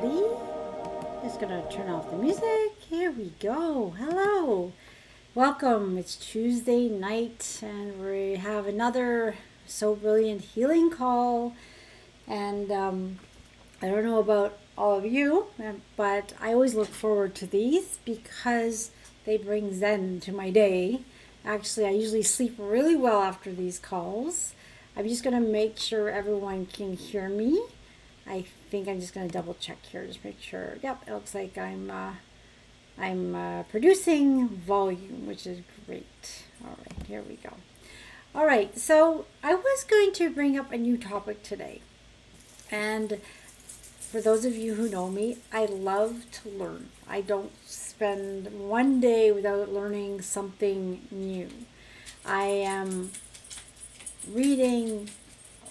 everybody. Just gonna turn off the music. Here we go. Hello. Welcome. It's Tuesday night and we have another So Brilliant healing call. And I don't know about all of you, but I always look forward to these because they bring zen to my day. Actually, I usually sleep really well after these calls. I'm just going to make sure everyone can hear me. I think I'm just going to double check here, just make sure. Yep, it looks like I'm producing volume, which is great. All right, here we go. All right, so I was going to bring up a new topic today. And for those of you who know me, I love to learn. I don't spend one day without learning something new. I am reading,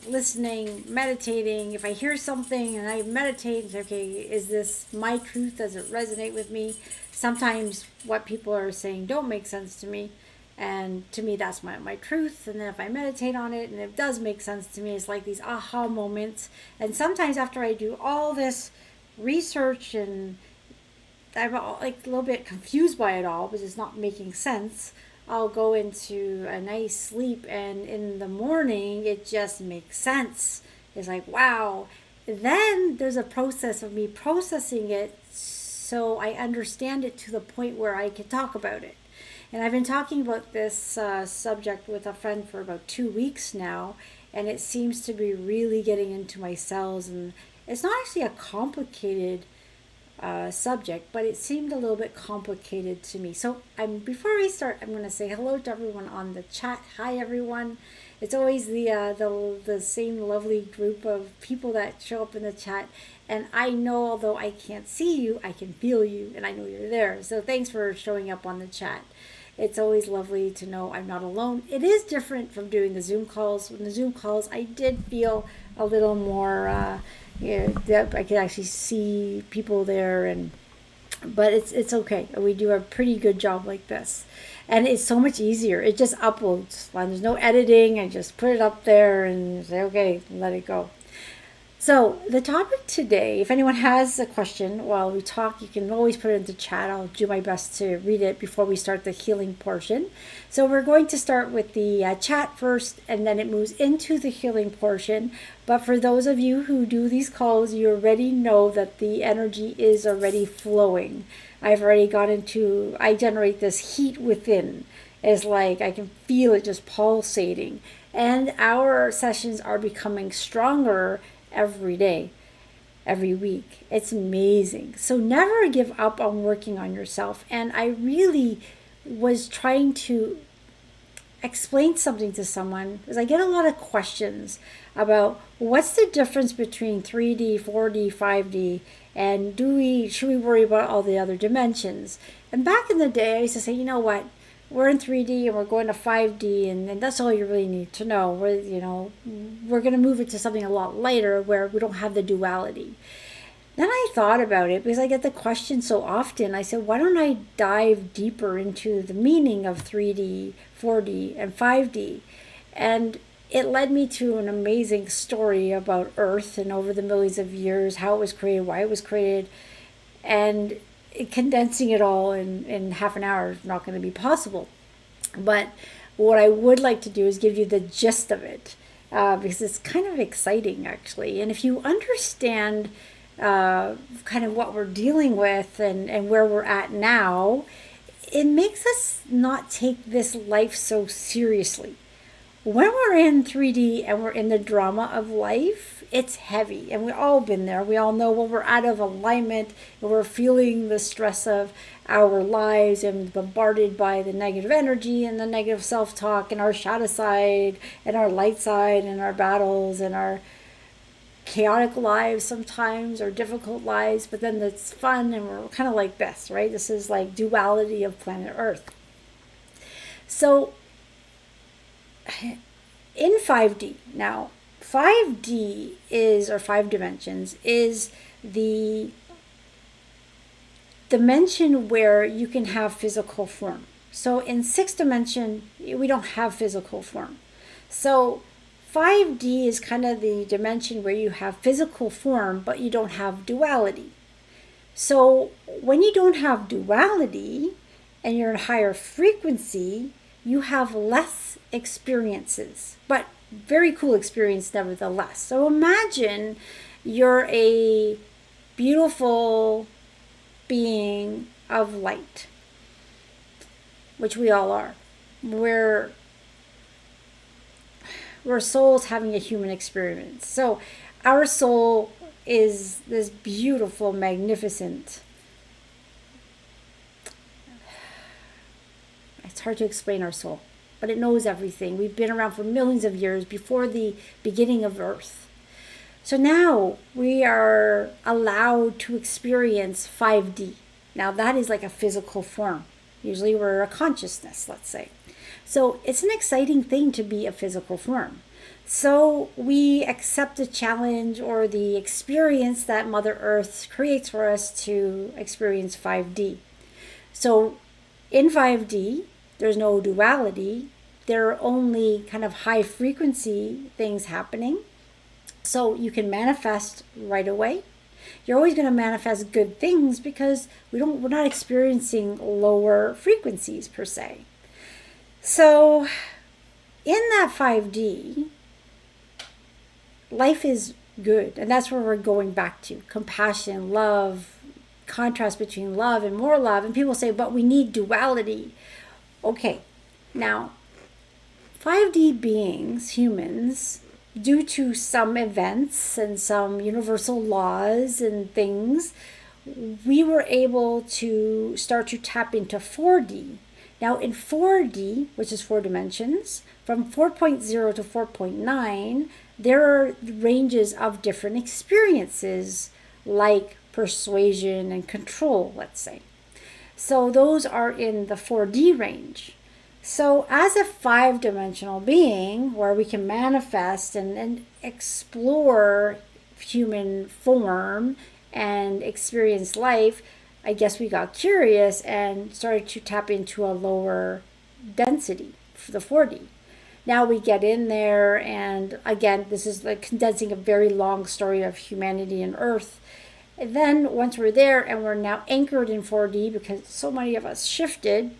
listening, meditating. If I hear something and I meditate and say, okay, is this my truth? Does it resonate with me? Sometimes what people are saying don't make sense to me. And to me, that's my truth. And then if I meditate on it and it does make sense to me, it's like these aha moments. And sometimes after I do all this research and I'm like a little bit confused by it all because it's not making sense, I'll go into a nice sleep and in the morning it just makes sense. It's like, wow. Then there's a process of me processing it so I understand it to the point where I can talk about it. And I've been talking about this subject with a friend for about 2 weeks now, and it seems to be really getting into my cells. And it's not actually a complicated subject, but it seemed a little bit complicated to me. So before we start, I'm going to say hello to everyone on the chat. Hi, everyone. It's always the same lovely group of people that show up in the chat. And I know, although I can't see you, I can feel you, and I know you're there. So thanks for showing up on the chat. It's always lovely to know I'm not alone. It is different from doing the Zoom calls. When the Zoom calls, I did feel a little more, I could actually see people there, but it's okay. We do a pretty good job like this. And it's so much easier. It just uploads. There's no editing. I just put it up there and say, okay, let it go. So the topic today, if anyone has a question while we talk, you can always put it into chat. I'll do my best to read it before we start the healing portion. So we're going to start with the chat first, and then it moves into the healing portion. But for those of you who do these calls, you already know that the energy is already flowing. I've already got into, I generate this heat within. It's like I can feel it just pulsating. And our sessions are becoming stronger every day, every week. It's amazing. So never give up on working on yourself. And I really was trying to explain something to someone because I get a lot of questions about what's the difference between 3D, 4D, 5D, and should we worry about all the other dimensions? And back in the day, I used to say, you know what? We're in 3D and we're going to 5D, and that's all you really need to know. We're going to move it to something a lot lighter where we don't have the duality. Then I thought about it because I get the question so often. I said, why don't I dive deeper into the meaning of 3D, 4D, and 5D? And it led me to an amazing story about Earth and over the millions of years, how it was created, why it was created, and condensing it all in half an hour is not going to be possible. But what I would like to do is give you the gist of it because it's kind of exciting, actually. And if you understand kind of what we're dealing with and where we're at now, it makes us not take this life so seriously. When we're in 3D and we're in the drama of life, it's heavy. And we've all been there. We all know when we're out of alignment and we're feeling the stress of our lives and bombarded by the negative energy and the negative self-talk and our shadow side and our light side and our battles and our chaotic lives sometimes or difficult lives. But then it's fun and we're kind of like this, right? This is like duality of planet Earth. So in 5D now, 5D is, or 5 dimensions, is the dimension where you can have physical form. So in 6th dimension, we don't have physical form. So 5D is kind of the dimension where you have physical form, but you don't have duality. So when you don't have duality and you're in higher frequency, you have less experiences, but very cool experience nevertheless. So imagine you're a beautiful being of light, which we all are. We're souls having a human experience. So our soul is this beautiful, magnificent. It's hard to explain our soul, but it knows everything. We've been around for millions of years before the beginning of Earth. So now we are allowed to experience 5D. Now that is like a physical form. Usually we're a consciousness, let's say. So it's an exciting thing to be a physical form. So we accept the challenge or the experience that Mother Earth creates for us to experience 5D. So in 5D, there's no duality. There are only kind of high frequency things happening. So you can manifest right away. You're always going to manifest good things because we're not experiencing lower frequencies per se. So in that 5D, life is good. And that's where we're going back to. Compassion, love, contrast between love and more love. And people say, but we need duality. Okay, now 5D beings, humans, due to some events and some universal laws and things, we were able to start to tap into 4D. Now in 4D, which is 4 dimensions, from 4.0 to 4.9, there are ranges of different experiences like persuasion and control, let's say. So those are in the 4D range. So as a 5-dimensional being where we can manifest and explore human form and experience life, I guess we got curious and started to tap into a lower density for the 4D. Now we get in there, and again, this is like condensing a very long story of humanity and Earth. And then once we're there and we're now anchored in 4D because so many of us shifted,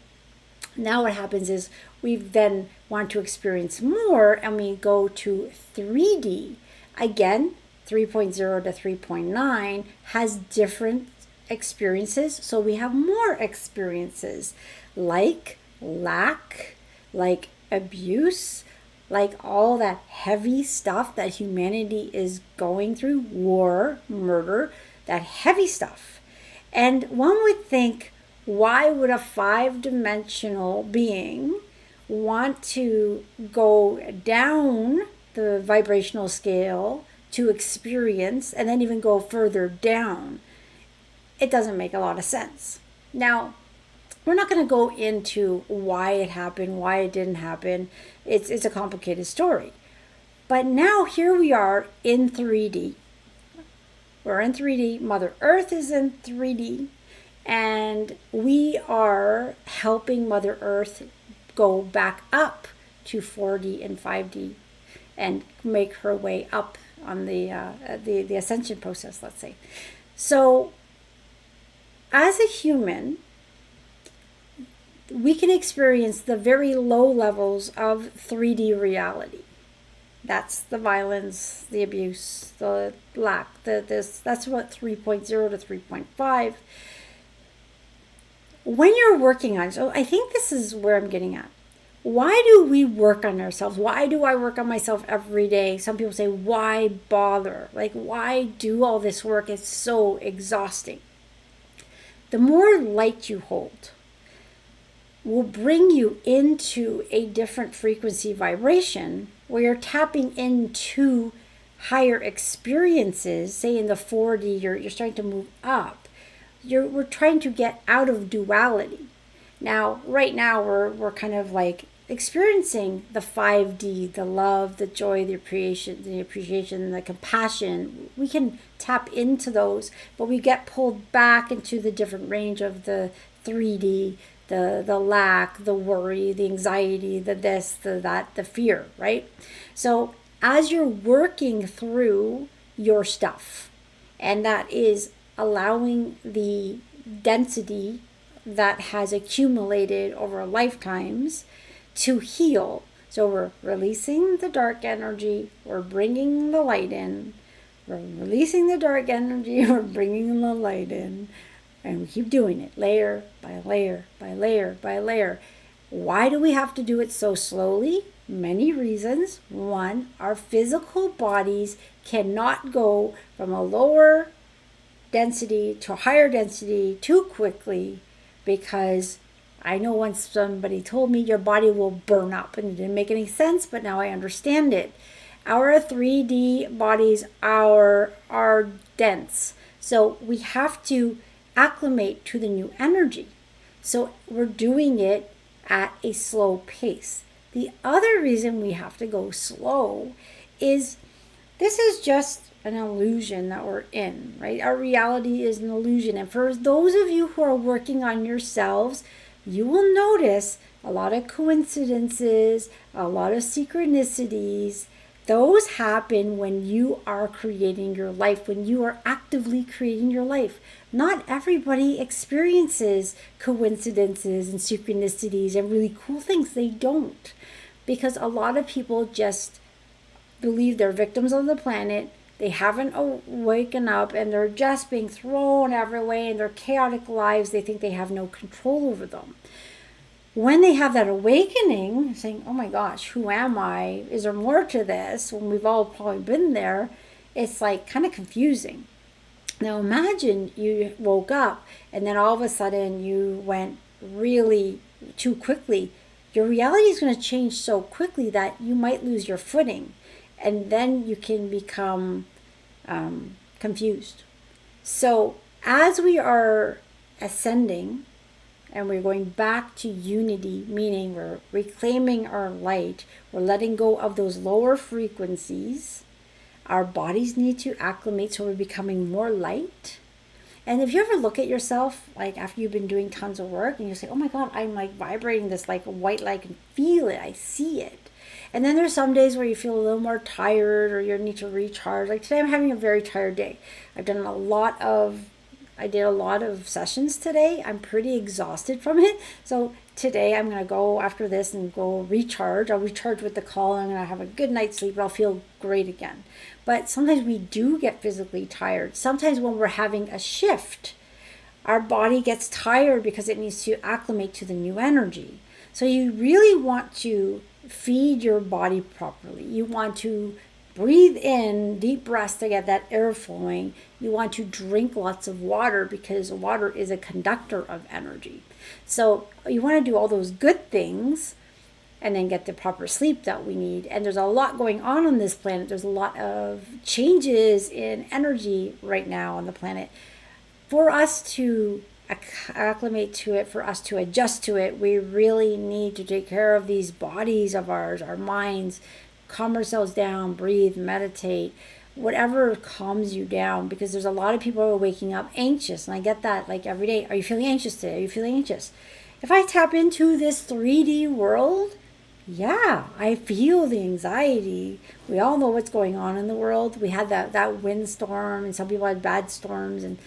now what happens is we then want to experience more and we go to 3D. Again, 3.0 to 3.9 has different experiences. So we have more experiences like lack, like abuse, like all that heavy stuff that humanity is going through, war, murder, that heavy stuff. And one would think, why would a 5-dimensional being want to go down the vibrational scale to experience and then even go further down? It doesn't make a lot of sense. Now, we're not going to go into why it happened, why it didn't happen. It's a complicated story. But now here we are in 3D. We're in 3D. Mother Earth is in 3D. And we are helping Mother Earth go back up to 4D and 5D and make her way up on the ascension process, let's say. So as a human, we can experience the very low levels of 3D reality. That's the violence, the abuse, the lack, that's what 3.0 to 3.5. When you're working on, so I think this is where I'm getting at. Why do we work on ourselves? Why do I work on myself every day? Some people say, why bother? Like, why do all this work? It's so exhausting. The more light you hold will bring you into a different frequency vibration where you're tapping into higher experiences. Say in the 4D, you're starting to move up. We're trying to get out of duality. Now, right now, we're kind of like experiencing the 5D, the love, the joy, the appreciation, the compassion. We can tap into those, but we get pulled back into the different range of the 3D, the lack, the worry, the anxiety, the this, the that, the fear, right? So as you're working through your stuff, and that is allowing the density that has accumulated over lifetimes to heal. So we're releasing the dark energy, we're bringing the light in. We're releasing the dark energy, we're bringing the light in. And we keep doing it layer by layer by layer by layer. Why do we have to do it so slowly? Many reasons. One, our physical bodies cannot go from a lower density to a higher density too quickly, because I know once somebody told me your body will burn up, and it didn't make any sense, but now I understand it. Our 3D bodies are dense, so we have to acclimate to the new energy. So we're doing it at a slow pace. The other reason we have to go slow is this is just an illusion that we're in, right? Our reality is an illusion. And for those of you who are working on yourselves, you will notice a lot of coincidences, a lot of synchronicities. Those happen when you are creating your life, when you are actively creating your life. Not everybody experiences coincidences and synchronicities and really cool things. They don't. Because a lot of people just believe they're victims of the planet. They haven't waken up, and they're just being thrown every way in their chaotic lives. They think they have no control over them. When they have that awakening, saying, oh my gosh, who am I? Is there more to this? When we've all probably been there, it's like kind of confusing. Now imagine you woke up and then all of a sudden you went really too quickly. Your reality is going to change so quickly that you might lose your footing, and then you can become confused. So as we are ascending and we're going back to unity, meaning we're reclaiming our light, we're letting go of those lower frequencies, our bodies need to acclimate, so we're becoming more light. And if you ever look at yourself, like after you've been doing tons of work, and you say, oh my God, I'm like vibrating this like white light, I can feel it, I see it. And then there's some days where you feel a little more tired, or you need to recharge. Like today I'm having a very tired day. I did a lot of sessions today. I'm pretty exhausted from it. So today I'm going to go after this and go recharge. I'll recharge with the call. I'm going to have a good night's sleep, but I'll feel great again. But sometimes we do get physically tired. Sometimes when we're having a shift, our body gets tired because it needs to acclimate to the new energy. So you really want to feed your body properly. You want to breathe in deep breaths to get that air flowing. You want to drink lots of water because water is a conductor of energy. So you want to do all those good things and then get the proper sleep that we need. And there's a lot going on this planet. There's a lot of changes in energy right now on the planet. For us to acclimate to it, for us to adjust to it, we really need to take care of these bodies of ours, our minds, calm ourselves down, breathe, meditate, whatever calms you down, because there's a lot of people who are waking up anxious, and I get that like every day. Are you feeling anxious today? Are you feeling anxious? If I tap into this 3D world, yeah, I feel the anxiety. We all know what's going on in the world. We had that windstorm, and some people had bad storms, and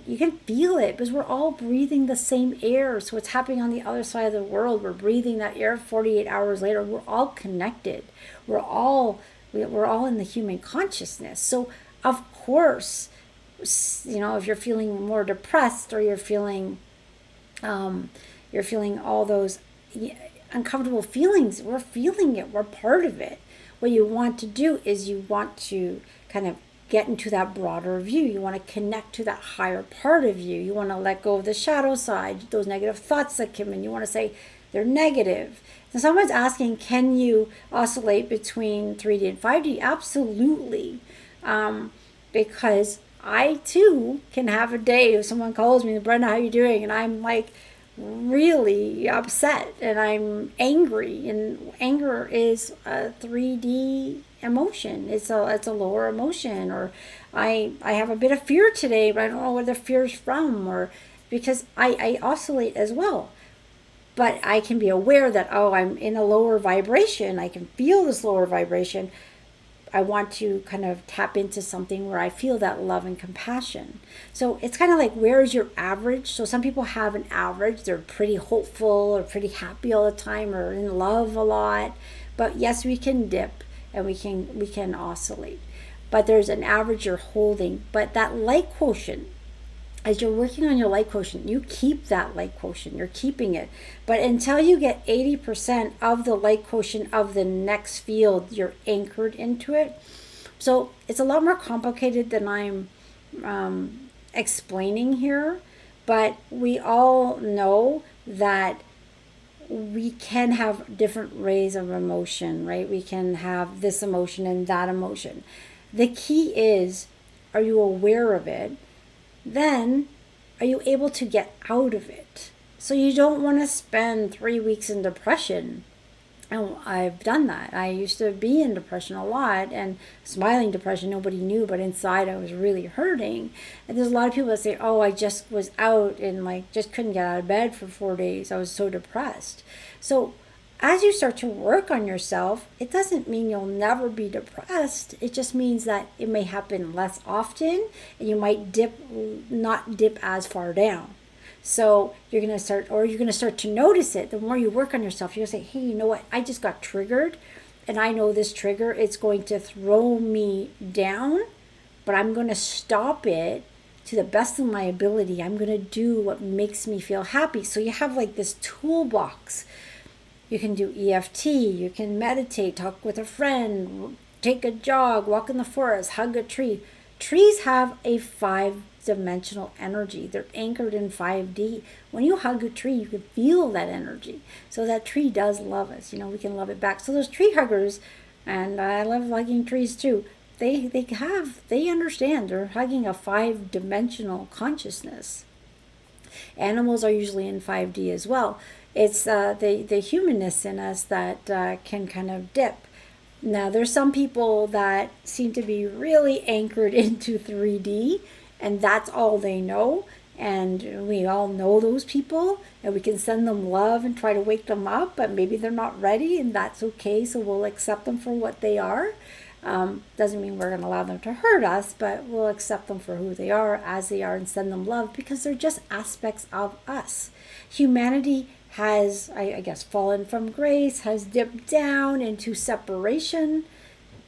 you can feel it because we're all breathing the same air. So what's happening on the other side of the world, we're breathing that air 48 hours later. We're all connected. We're all in the human consciousness. So of course, if you're feeling more depressed, or you're feeling all those uncomfortable feelings, we're feeling it. We're part of it. What you want to do is you want to kind of get into that broader view. You want to connect to that higher part of you. You want to let go of the shadow side, those negative thoughts that come in. You want to say they're negative. And someone's asking, can you oscillate between 3D and 5D? Absolutely. Because I too can have a day if someone calls me, Brenda, how are you doing? And I'm like really upset and I'm angry. And anger is a 3D emotion. It's a lower emotion. Or I have a bit of fear today, but I don't know where the fear is from, or because I oscillate as well. But I can be aware that, I'm in a lower vibration. I can feel this lower vibration. I want to kind of tap into something where I feel that love and compassion. So it's kind of like, where is your average? So some people have an average. They're pretty hopeful or pretty happy all the time or in love a lot. But yes, we can dip and we can oscillate. But there's an average you're holding. But that light quotient, as you're working on your light quotient, you keep that light quotient. You're keeping it. But until you get 80% of the light quotient of the next field, you're anchored into it. So it's a lot more complicated than I'm explaining here. But we all know that we can have different rays of emotion, right? We can have this emotion and that emotion. The key is, are you aware of it? Then are you able to get out of it? So you don't want to spend 3 weeks in depression. And I've done that. I used to be in depression a lot, and smiling depression, nobody knew, but inside I was really hurting. And there's a lot of people that say, oh, I just was out and like just couldn't get out of bed for 4 days. I was so depressed. So as you start to work on yourself, it doesn't mean you'll never be depressed. It just means that it may happen less often, and you might not dip as far down. So you're going to start to notice it. The more you work on yourself, you're going to say, hey, you know what? I just got triggered, and I know this trigger, it's going to throw me down, but I'm going to stop it to the best of my ability. I'm going to do what makes me feel happy. So you have like this toolbox. You can do EFT, you can meditate, talk with a friend, take a jog, walk in the forest, hug a tree. Trees have a 5-dimensional energy. They're anchored in 5D. When you hug a tree, you can feel that energy. So that tree does love us. We can love it back. So those tree huggers, and I love hugging trees too, they understand. They're hugging a 5-dimensional consciousness. Animals are usually in 5D as well. It's the humanness in us that can kind of dip. Now, there's some people that seem to be really anchored into 3D, and that's all they know. And we all know those people, and we can send them love and try to wake them up, but maybe they're not ready, and that's okay. So we'll accept them for what they are. Doesn't mean we're going to allow them to hurt us, but we'll accept them for who they are, as they are, and send them love, because they're just aspects of us. Humanity has, I guess, fallen from grace, has dipped down into separation.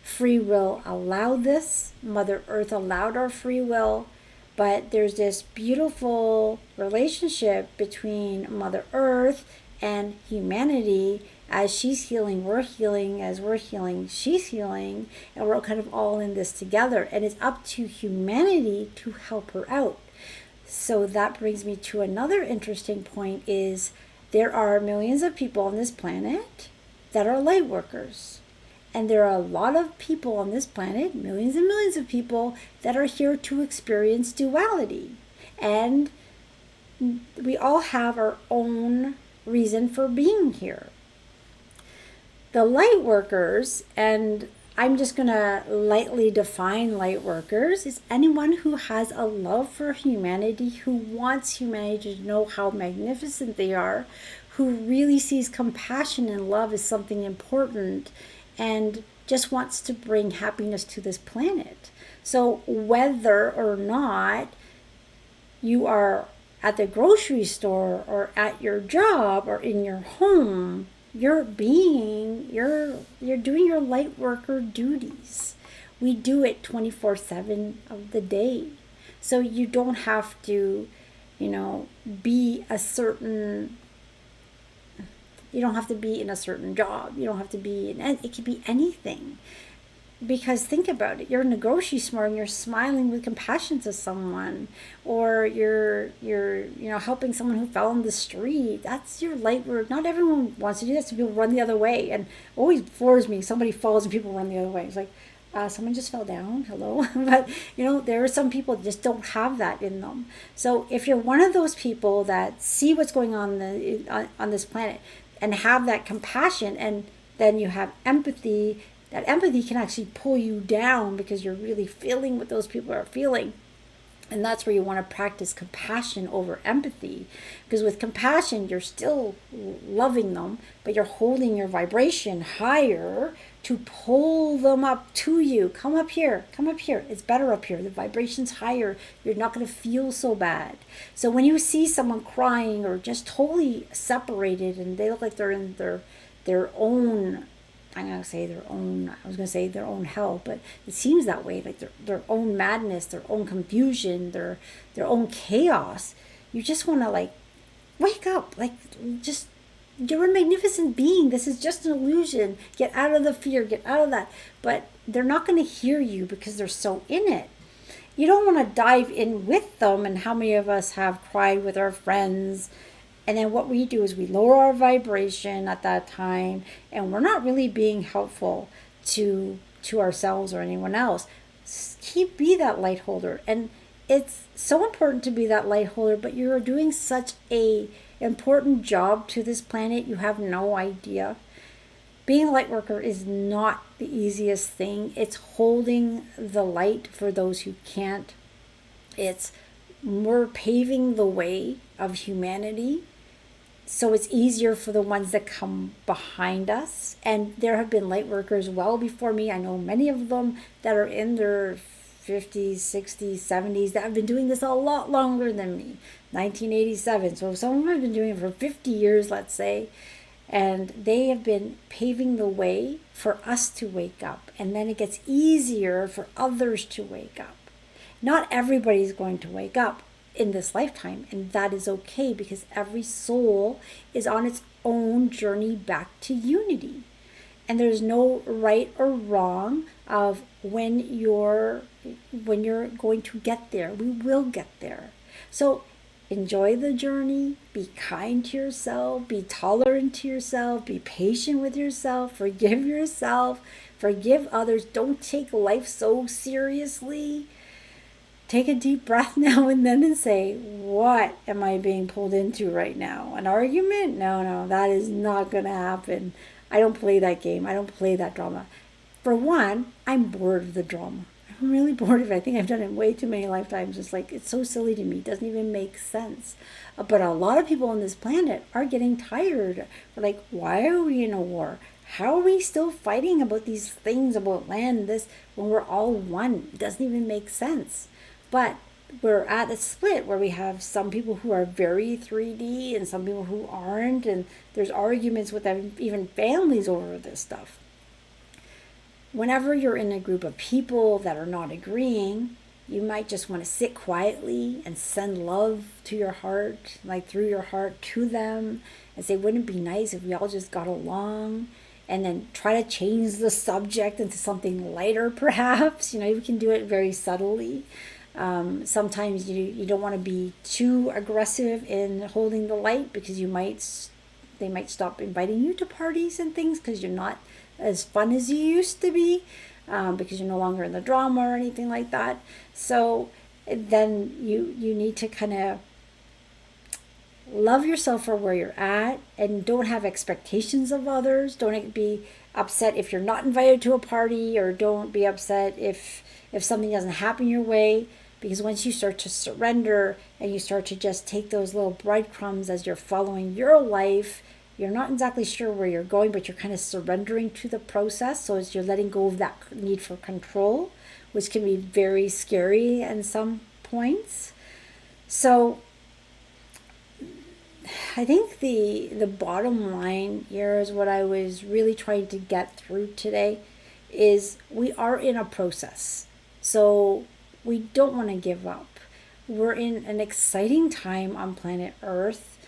Free will allowed this. Mother Earth allowed our free will. But there's this beautiful relationship between Mother Earth and humanity. As she's healing, we're healing. As we're healing, she's healing. And we're kind of all in this together. And it's up to humanity to help her out. So that brings me to another interesting point is, there are millions of people on this planet that are light workers. And there are a lot of people on this planet, millions and millions of people, that are here to experience duality. And we all have our own reason for being here. The light workers, and I'm just going to lightly define light workers, is anyone who has a love for humanity, who wants humanity to know how magnificent they are, who really sees compassion and love as something important, and just wants to bring happiness to this planet. So whether or not you are at the grocery store or at your job or in your home, you're doing your light worker duties. We do it 24/7 of the day. So you don't have to, be a certain, you don't have to be in a certain job. You don't have to be it could be anything. Because think about it, you're in the grocery store and you're smiling with compassion to someone, or you're helping someone who fell on the street. That's your light work. Not everyone wants to do that. So people run the other way, and always floors me. Somebody falls and people run the other way. It's like, someone just fell down. Hello, but there are some people that just don't have that in them. So if you're one of those people that see what's going on on this planet and have that compassion, and then you have empathy. That empathy can actually pull you down because you're really feeling what those people are feeling. And that's where you want to practice compassion over empathy. Because with compassion, you're still loving them, but you're holding your vibration higher to pull them up to you. Come up here, come up here. It's better up here. The vibration's higher. You're not going to feel so bad. So when you see someone crying or just totally separated and they look like they're in their own, I'm going to say their own, I was going to say their own hell, but it seems that way, like their own madness, their own confusion, their own chaos. You just want to like wake up, like just, you're a magnificent being. This is just an illusion. Get out of the fear, get out of that. But they're not going to hear you because they're so in it. You don't want to dive in with them. And how many of us have cried with our friends? And then what we do is we lower our vibration at that time, and we're not really being helpful to ourselves or anyone else. Be that light holder. And it's so important to be that light holder, but you're doing such a important job to this planet, you have no idea. Being a light worker is not the easiest thing. It's holding the light for those who can't. We're paving the way of humanity, so it's easier for the ones that come behind us. And there have been light workers well before me. I know many of them that are in their 50s, 60s, 70s that have been doing this a lot longer than me. 1987. So some of them have been doing it for 50 years, let's say. And they have been paving the way for us to wake up. And then it gets easier for others to wake up. Not everybody's going to wake up in this lifetime, and that is okay, because every soul is on its own journey back to unity. And there's no right or wrong of when you're going to get there. We will get there. So enjoy the journey, be kind to yourself, be tolerant to yourself, be patient with yourself, forgive others. Don't take life so seriously. Take a deep breath now and then and say, what am I being pulled into right now? An argument? No, that is not going to happen. I don't play that game. I don't play that drama. For one, I'm bored of the drama. I'm really bored of it. I think I've done it way too many lifetimes. It's like, it's so silly to me. It doesn't even make sense. But a lot of people on this planet are getting tired. They're like, why are we in a war? How are we still fighting about these things, about land, this, when we're all one? It doesn't even make sense. But we're at a split where we have some people who are very 3D and some people who aren't. And there's arguments with even families over this stuff. Whenever you're in a group of people that are not agreeing, you might just want to sit quietly and send love to your heart, like through your heart to them, and say, wouldn't it be nice if we all just got along? And then try to change the subject into something lighter, perhaps. You can do it very subtly. Sometimes you don't want to be too aggressive in holding the light, because they might stop inviting you to parties and things because you're not as fun as you used to be, because you're no longer in the drama or anything like that. So then you need to kind of love yourself for where you're at, and don't have expectations of others. Don't be upset if you're not invited to a party, or don't be upset if something doesn't happen your way. Because once you start to surrender and you start to just take those little breadcrumbs as you're following your life, you're not exactly sure where you're going, but you're kind of surrendering to the process. So as you're letting go of that need for control, which can be very scary at some points. So I think the bottom line here is what I was really trying to get through today is we are in a process. So we don't want to give up. We're in an exciting time on planet Earth.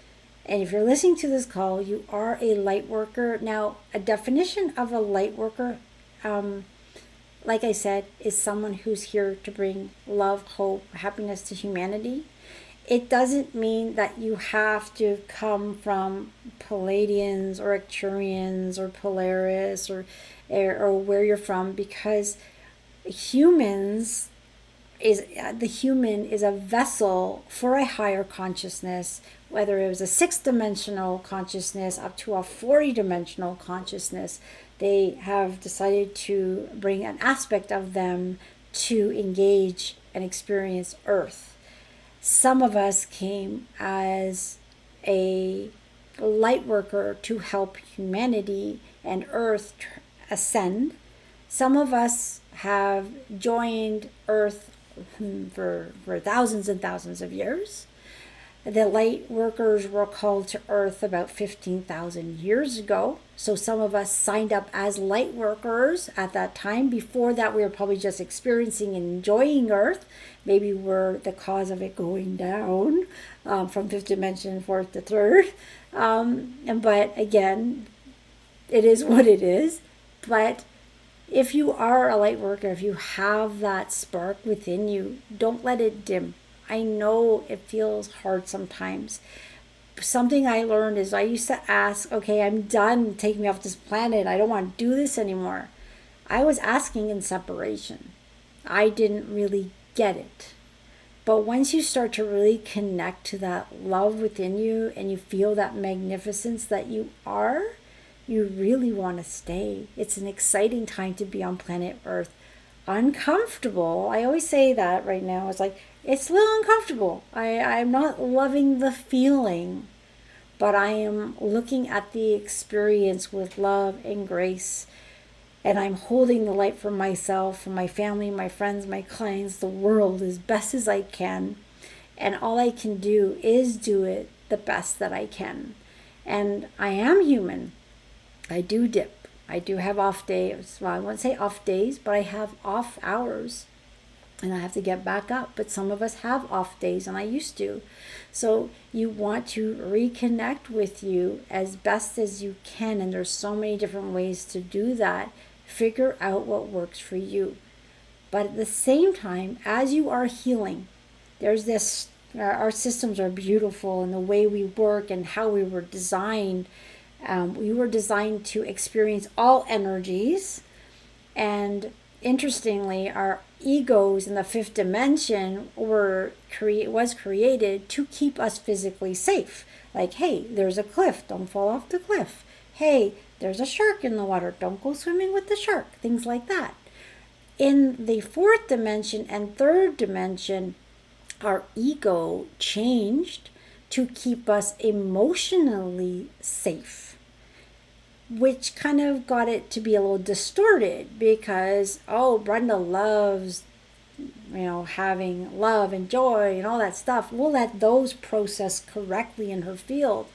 And if you're listening to this call, you are a light worker. Now, a definition of a light worker, like I said, is someone who's here to bring love, hope, happiness to humanity. It doesn't mean that you have to come from Palladians or Arcturians or Polaris or where you're from, because the human is a vessel for a higher consciousness, whether it was a 6-dimensional consciousness up to a 40-dimensional consciousness. They have decided to bring an aspect of them to engage and experience Earth. Some of us came as a light worker to help humanity and Earth ascend. Some of us have joined Earth for thousands and thousands of years. The light workers were called to Earth about 15,000 years ago. So some of us signed up as light workers at that time. Before that, we were probably just experiencing and enjoying Earth. Maybe we're the cause of it going down from fifth dimension, fourth to third. But again, it is what it is. But if you are a light worker, if you have that spark within you, don't let it dim. I know it feels hard sometimes. Something I learned is I used to ask, okay, I'm done, take me off this planet. I don't want to do this anymore. I was asking in separation. I didn't really get it. But once you start to really connect to that love within you and you feel that magnificence that you are, you really want to stay. It's an exciting time to be on planet Earth. Uncomfortable. I always say that right now. It's like, it's a little uncomfortable. I'm not loving the feeling, but I am looking at the experience with love and grace. And I'm holding the light for myself, for my family, my friends, my clients, the world as best as I can. And all I can do is do it the best that I can. And I am human. I do dip. I do have off days. Well, I won't say off days, but I have off hours. And I have to get back up. But some of us have off days, and I used to. So you want to reconnect with you as best as you can. And there's so many different ways to do that. Figure out what works for you. But at the same time, as you are healing, there's this, our systems are beautiful and the way we work and how we were designed. We were designed to experience all energies. And interestingly, our egos in the fifth dimension was created to keep us physically safe. Like, hey, there's a cliff, don't fall off the cliff. Hey, there's a shark in the water, don't go swimming with the shark. Things like that. In the fourth dimension and third dimension, our ego changed to keep us emotionally safe, which kind of got it to be a little distorted because, oh, Brenda loves, having love and joy and all that stuff. We'll let those process correctly in her field.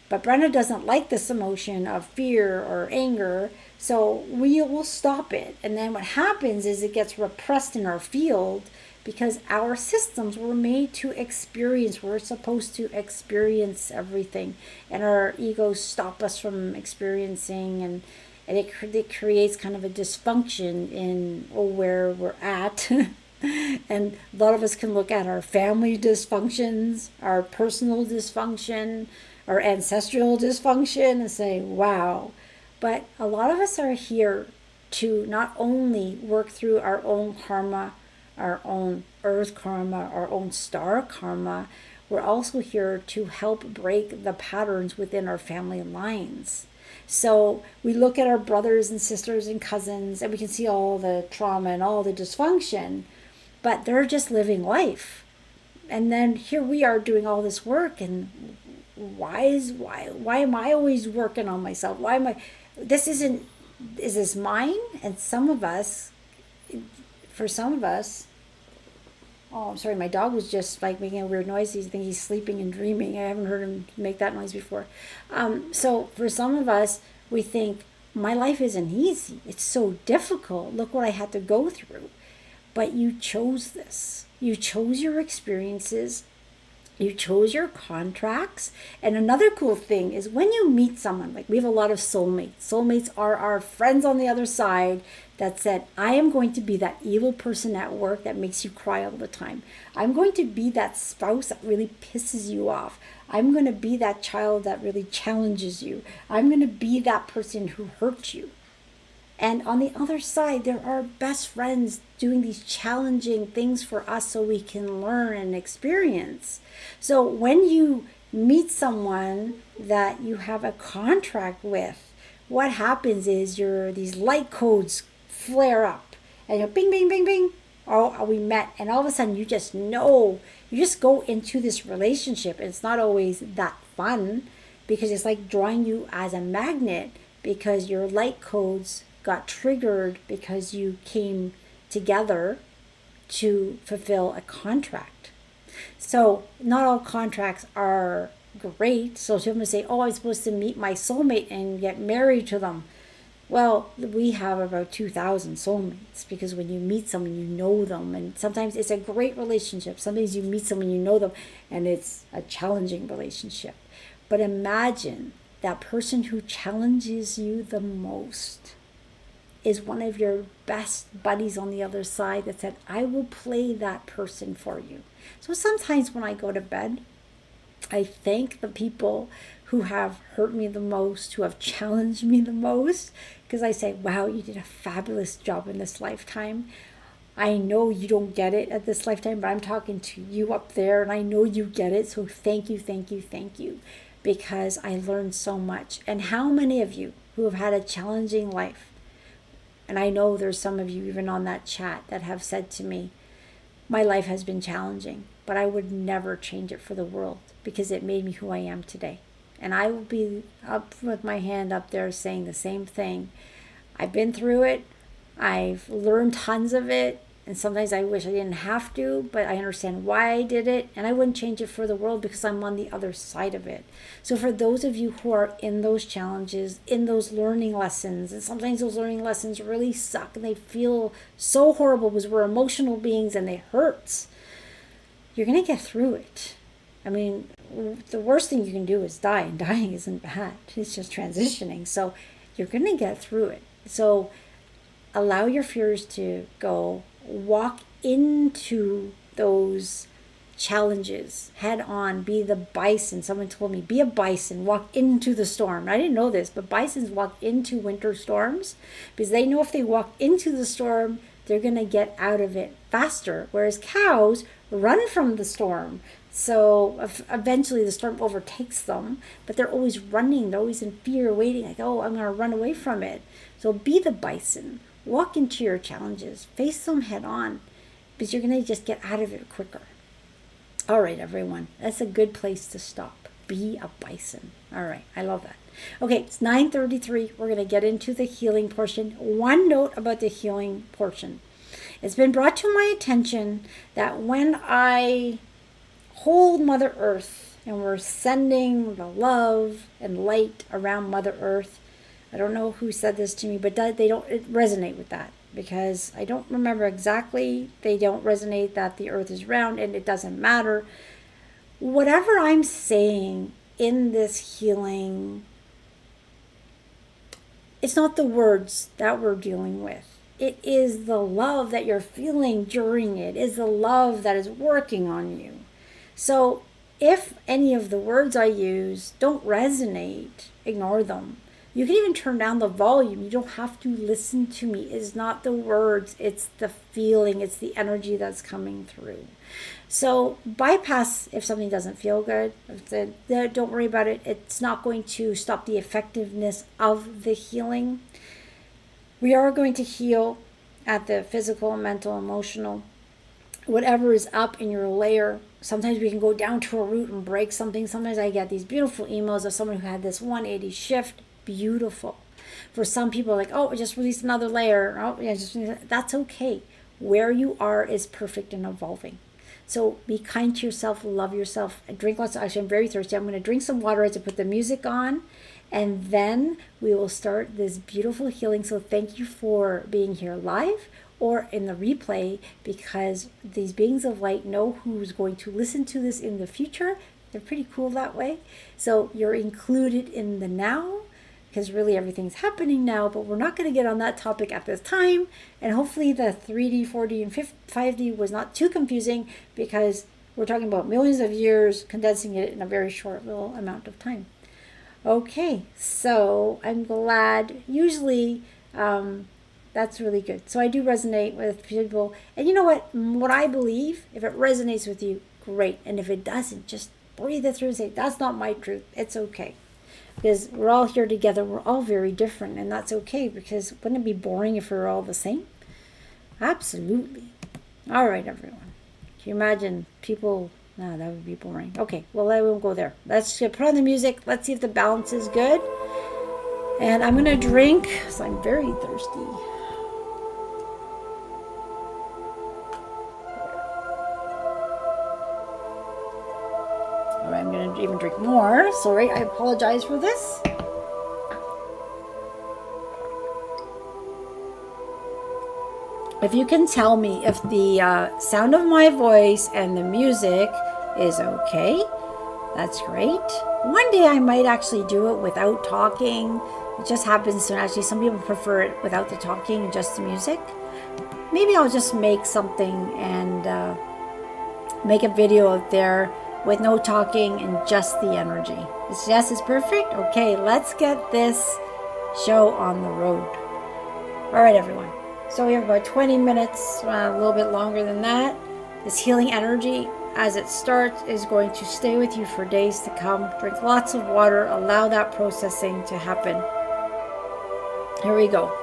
But Brenda doesn't like this emotion of fear or anger, so we will stop it. And then what happens is it gets repressed in our field because our systems were made to experience. We're supposed to experience everything. And our egos stop us from experiencing, and it creates kind of a dysfunction in where we're at. And a lot of us can look at our family dysfunctions, our personal dysfunction, our ancestral dysfunction and say, wow. But a lot of us are here to not only work through our own karma, our own earth karma, our own star karma, we're also here to help break the patterns within our family lines. So we look at our brothers and sisters and cousins and we can see all the trauma and all the dysfunction, but they're just living life. And then here we are doing all this work, and why am I always working on myself? Why am I, is this mine? And for some of us, oh, I'm sorry, my dog was just like making a weird noise. I think he's sleeping and dreaming. I haven't heard him make that noise before. So for some of us, we think, my life isn't easy. It's so difficult. Look what I had to go through. But you chose this. You chose your experiences. You chose your contracts. And another cool thing is when you meet someone, like we have a lot of soulmates. Soulmates are our friends on the other side that said, I am going to be that evil person at work that makes you cry all the time. I'm going to be that spouse that really pisses you off. I'm going to be that child that really challenges you. I'm going to be that person who hurts you. And on the other side, there are best friends doing these challenging things for us so we can learn and experience. So when you meet someone that you have a contract with, what happens is these light codes flare up. And you're bing, bing, bing, bing. or we met, and all of a sudden you just know, you just go into this relationship. It's not always that fun because it's like drawing you as a magnet because your light codes got triggered because you came together to fulfill a contract. So not all contracts are great. So some people say, oh, I'm supposed to meet my soulmate and get married to them. Well, we have about 2,000 soulmates because when you meet someone, you know them. And sometimes it's a great relationship. Sometimes you meet someone, you know them, and it's a challenging relationship. But imagine that person who challenges you the most is one of your best buddies on the other side that said, I will play that person for you. So sometimes when I go to bed, I thank the people who have hurt me the most, who have challenged me the most, because I say, wow, you did a fabulous job in this lifetime. I know you don't get it at this lifetime, but I'm talking to you up there, and I know you get it. So thank you, thank you, thank you, because I learned so much. And how many of you who have had a challenging life, and I know there's some of you even on that chat that have said to me, my life has been challenging, but I would never change it for the world because it made me who I am today. And I will be up with my hand up there saying the same thing. I've been through it. I've learned tons of it. And sometimes I wish I didn't have to, but I understand why I did it. And I wouldn't change it for the world because I'm on the other side of it. So for those of you who are in those challenges, in those learning lessons, and sometimes those learning lessons really suck and they feel so horrible because we're emotional beings and it hurts, you're going to get through it. I mean, the worst thing you can do is die, and dying isn't bad. It's just transitioning. So you're going to get through it. So allow your fears to go. Walk into those challenges head on. Be the bison. Someone told me, be a bison. Walk into the storm. I didn't know this, but bisons walk into winter storms because they know if they walk into the storm, they're going to get out of it faster. Whereas cows run from the storm. So eventually the storm overtakes them, but they're always running. They're always in fear, waiting, like, oh, I'm going to run away from it. So be the bison. Walk into your challenges. Face them head on because you're going to just get out of it quicker. All right, everyone. That's a good place to stop. Be a bison. All right. I love that. Okay, it's 9:33. We're going to get into the healing portion. One note about the healing portion. It's been brought to my attention that when I hold Mother Earth and we're sending the love and light around Mother Earth, I don't know who said this to me, but they don't resonate with that because I don't remember exactly. They don't resonate that the earth is round, and it doesn't matter. Whatever I'm saying in this healing, it's not the words that we're dealing with. It is the love that you're feeling during it. It is the love that is working on you. So if any of the words I use don't resonate, ignore them. You can even turn down the volume. You don't have to listen to me. It's not the words, it's the feeling, it's the energy that's coming through. So bypass if something doesn't feel good. Don't worry about it. It's not going to stop the effectiveness of the healing. We are going to heal at the physical, mental, emotional, whatever is up in your layer. Sometimes we can go down to a root and break something. Sometimes I get these beautiful emails of someone who had this 180 shift. Beautiful. For some people, like, oh, I just released another layer. Oh, yeah, that's okay. Where you are is perfect and evolving. So be kind to yourself, love yourself, and drink lots of, actually, I'm very thirsty. I'm going to drink some water as I put the music on, and then we will start this beautiful healing. So thank you for being here live or in the replay, because these beings of light know who's going to listen to this in the future. They're pretty cool that way. So you're included in the now, because really everything's happening now, but we're not going to get on that topic at this time. And hopefully the 3D, 4D, and 5D was not too confusing, because we're talking about millions of years, condensing it in a very short little amount of time. Okay, so I'm glad. Usually that's really good. So I do resonate with people. And you know what I believe, if it resonates with you, great. And if it doesn't, just breathe it through and say, that's not my truth. It's okay. Because we're all here together. We're all very different, and that's okay, because wouldn't it be boring if we were all the same? Absolutely. All right, everyone. Can you imagine people? No, that would be boring. Okay, well, I won't go there. Let's put on the music. Let's see if the balance is good. And I'm going to drink because I'm very thirsty. All right, I'm going to even drink more. Sorry, I apologize for this. If you can tell me if the sound of my voice and the music is okay, that's great. One day I might actually do it without talking. It just happens to actually, some people prefer it without the talking and just the music. Maybe I'll just make something and make a video out there with no talking and just the energy. Yes, it's perfect. Okay, let's get this show on the road. All right, everyone. So we have about 20 minutes, a little bit longer than that. This healing energy, as it starts, is going to stay with you for days to come. Drink lots of water. Allow that processing to happen. Here we go.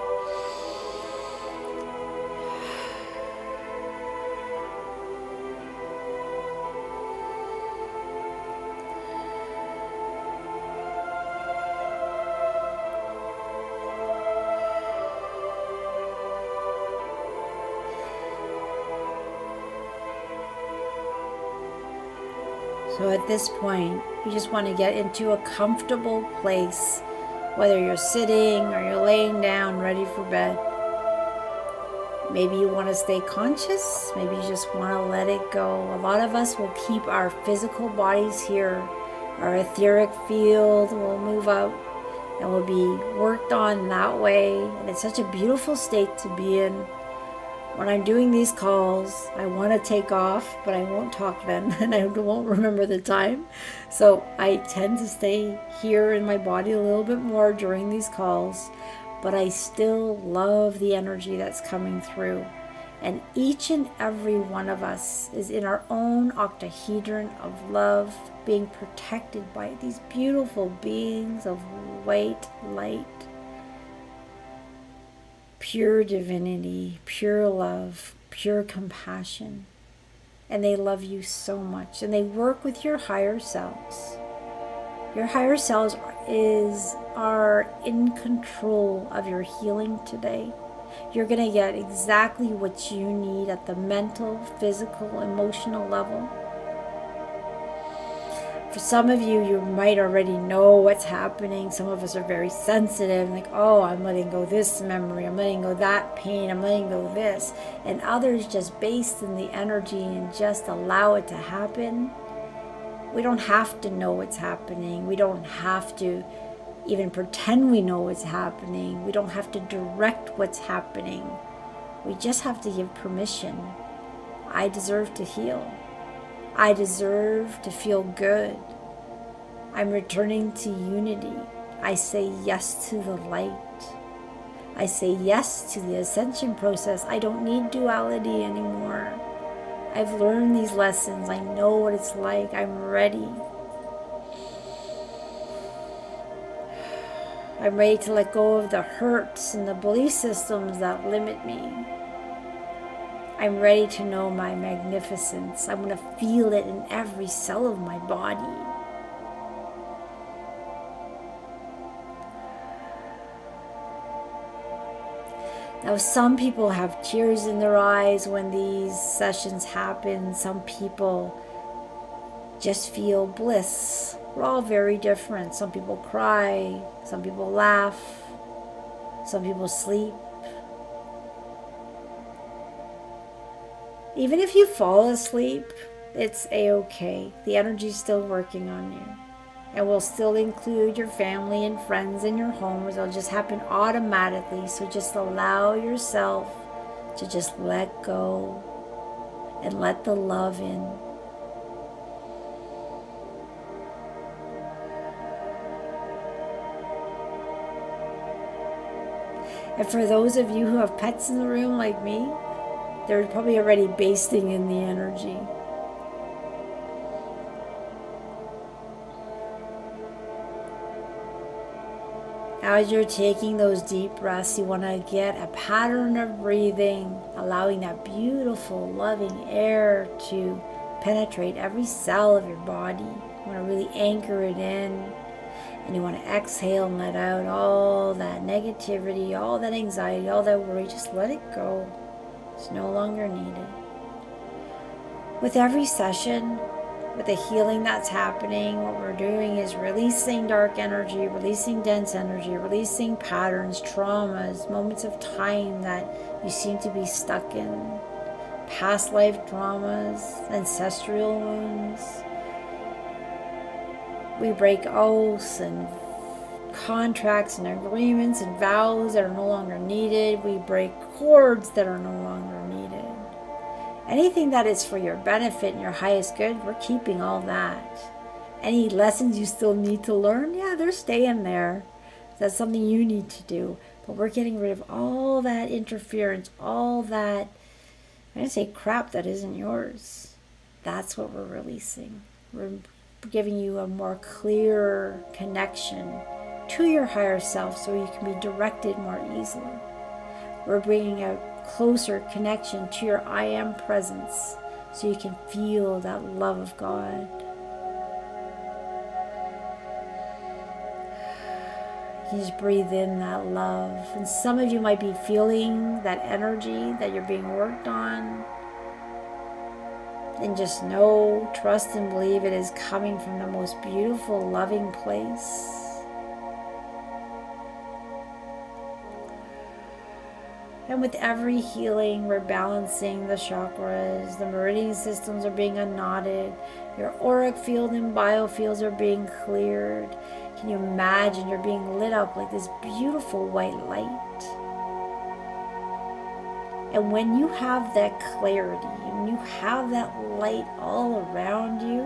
So at this point, you just want to get into a comfortable place, whether you're sitting or you're laying down ready for bed. Maybe you want to stay conscious. Maybe you just want to let it go. A lot of us will keep our physical bodies here. Our etheric field will move out and will be worked on that way. And it's such a beautiful state to be in. When I'm doing these calls, I want to take off, but I won't talk then, and I won't remember the time. So I tend to stay here in my body a little bit more during these calls, but I still love the energy that's coming through. And each and every one of us is in our own octahedron of love, being protected by these beautiful beings of white light. Pure divinity, pure love, pure compassion. And they love you so much. And they work with your higher selves. Your higher selves are in control of your healing today. You're going to get exactly what you need at the mental, physical, emotional level. For some of you, you might already know what's happening. Some of us are very sensitive, like, oh, I'm letting go this memory, I'm letting go that pain, I'm letting go this. And others just based in the energy and just allow it to happen. We don't have to know what's happening. We don't have to even pretend we know what's happening. We don't have to direct what's happening. We just have to give permission. I deserve to heal. I deserve to feel good. I'm returning to unity. I say yes to the light. I say yes to the ascension process. I don't need duality anymore. I've learned these lessons. I know what it's like. I'm ready. I'm ready to let go of the hurts and the belief systems that limit me. I'm ready to know my magnificence. I'm going to feel it in every cell of my body. Now, some people have tears in their eyes when these sessions happen. Some people just feel bliss. We're all very different. Some people cry. Some people laugh. Some people sleep. Even if you fall asleep, it's a-okay. The energy's still working on you. And will still include your family and friends in your homes. It'll just happen automatically. So just allow yourself to just let go and let the love in. And for those of you who have pets in the room like me, they're probably already basting in the energy. As you're taking those deep breaths, you want to get a pattern of breathing, allowing that beautiful, loving air to penetrate every cell of your body. You want to really anchor it in, and you want to exhale and let out all that negativity, all that anxiety, all that worry. Just let it go. It's no longer needed. With every session, with the healing that's happening, what we're doing is releasing dark energy, releasing dense energy, releasing patterns, traumas, moments of time that you seem to be stuck in, past life traumas, ancestral wounds. We break oaths and contracts and agreements and vows that are no longer needed. We break cords that are no longer needed. Anything that is for your benefit and your highest good, we're keeping all that. Any lessons you still need to learn, yeah, they're staying there. That's something you need to do. But we're getting rid of all that interference, all that, I'm going to say crap that isn't yours. That's what we're releasing. We're giving you a more clear connection to your higher self so you can be directed more easily. We're bringing a closer connection to your I am presence so you can feel that love of God. You just breathe in that love. And some of you might be feeling that energy that you're being worked on. And just know, trust, and believe it is coming from the most beautiful, loving place. And with every healing, we're balancing the chakras, the meridian systems are being unknotted, your auric field and biofields are being cleared. Can you imagine you're being lit up like this beautiful white light? And when you have that clarity, and you have that light all around you,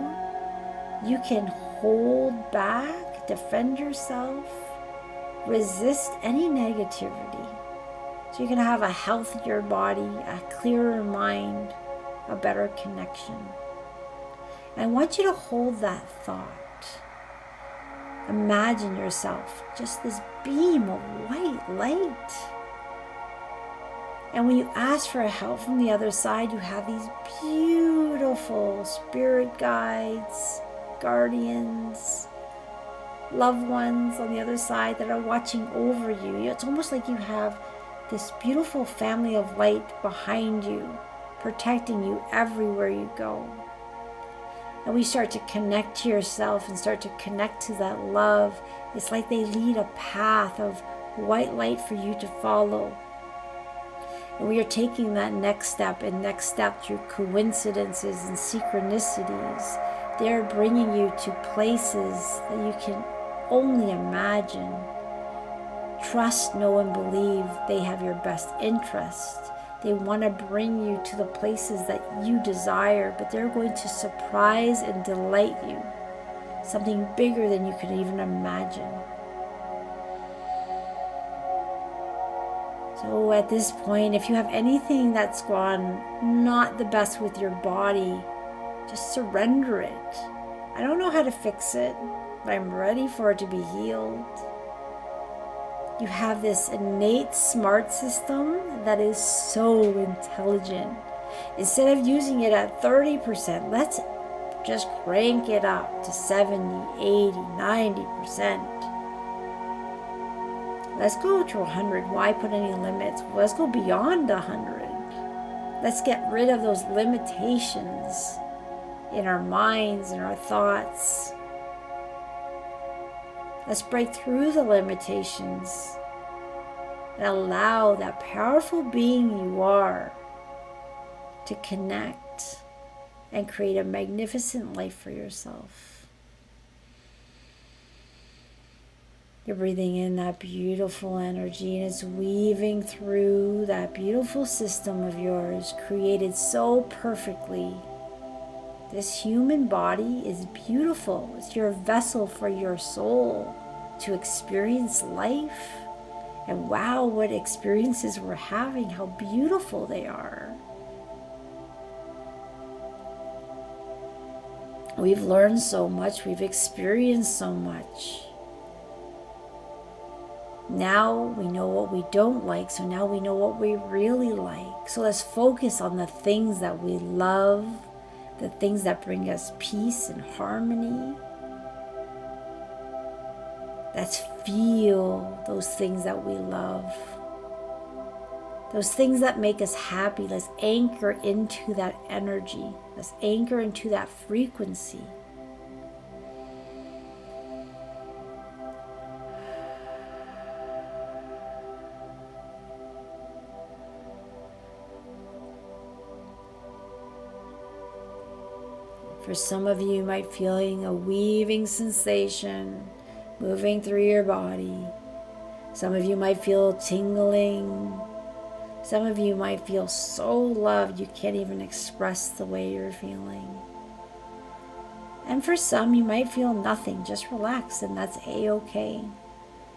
you can hold back, defend yourself, resist any negativity. So you can have a healthier body, a clearer mind, a better connection. And I want you to hold that thought. Imagine yourself just this beam of white light. And when you ask for help from the other side, you have these beautiful spirit guides, guardians, loved ones on the other side that are watching over you. It's almost like you have this beautiful family of light behind you, protecting you everywhere you go. And we start to connect to yourself and start to connect to that love. It's like they lead a path of white light for you to follow. And we are taking that next step through coincidences and synchronicities. They're bringing you to places that you can only imagine. Trust, know, and believe they have your best interest. They want to bring you to the places that you desire, but they're going to surprise and delight you. Something bigger than you could even imagine. So at this point, if you have anything that's gone not the best with your body, just surrender it. I don't know how to fix it, but I'm ready for it to be healed. You have this innate smart system that is so intelligent. Instead of using it at 30%, let's just crank it up to 70, 80, 90%. Let's go to 100. Why put any limits? Let's go beyond 100. Let's get rid of those limitations in our minds and our thoughts. Let's break through the limitations and allow that powerful being you are to connect and create a magnificent life for yourself. You're breathing in that beautiful energy and it's weaving through that beautiful system of yours, created so perfectly. This human body is beautiful. It's your vessel for your soul to experience life. And wow, what experiences we're having, how beautiful they are. We've learned so much, we've experienced so much. Now we know what we don't like, so now we know what we really like. So let's focus on the things that we love, the things that bring us peace and harmony. Let's feel those things that we love, those things that make us happy. Let's anchor into that energy. Let's anchor into that frequency. For some of you, you might feeling a weaving sensation moving through your body. Some of you might feel tingling. Some of you might feel so loved you can't even express the way you're feeling. And for some, you might feel nothing, just relax, and that's a-okay.